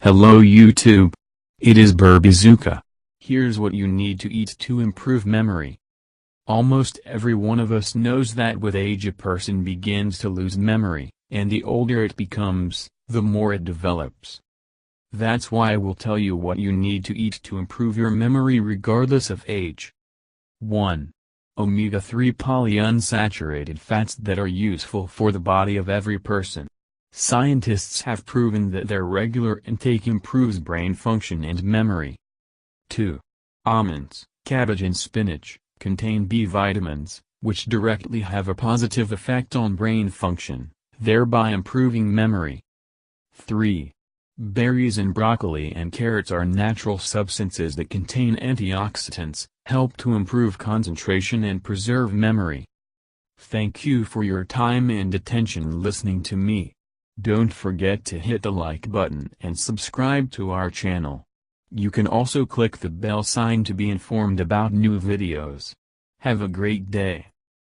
Hello YouTube. It is Burbizuka. Here's what you need to eat to improve memory. Almost every one of us knows that with age a person begins to lose memory, and the older it becomes, the more it develops. That's why I will tell you what you need to eat to improve your memory regardless of age. 1. Omega-3 polyunsaturated fats that are useful for the body of every person. Scientists have proven that their regular intake improves brain function and memory. 2. Almonds, cabbage and spinach contain B vitamins, which directly have a positive effect on brain function, thereby improving memory. 3. Berries and broccoli and carrots are natural substances that contain antioxidants, help to improve concentration and preserve memory. Thank you for your time and attention listening to me. Don't forget to hit the like button and subscribe to our channel. You can also click the bell sign to be informed about new videos. Have a great day.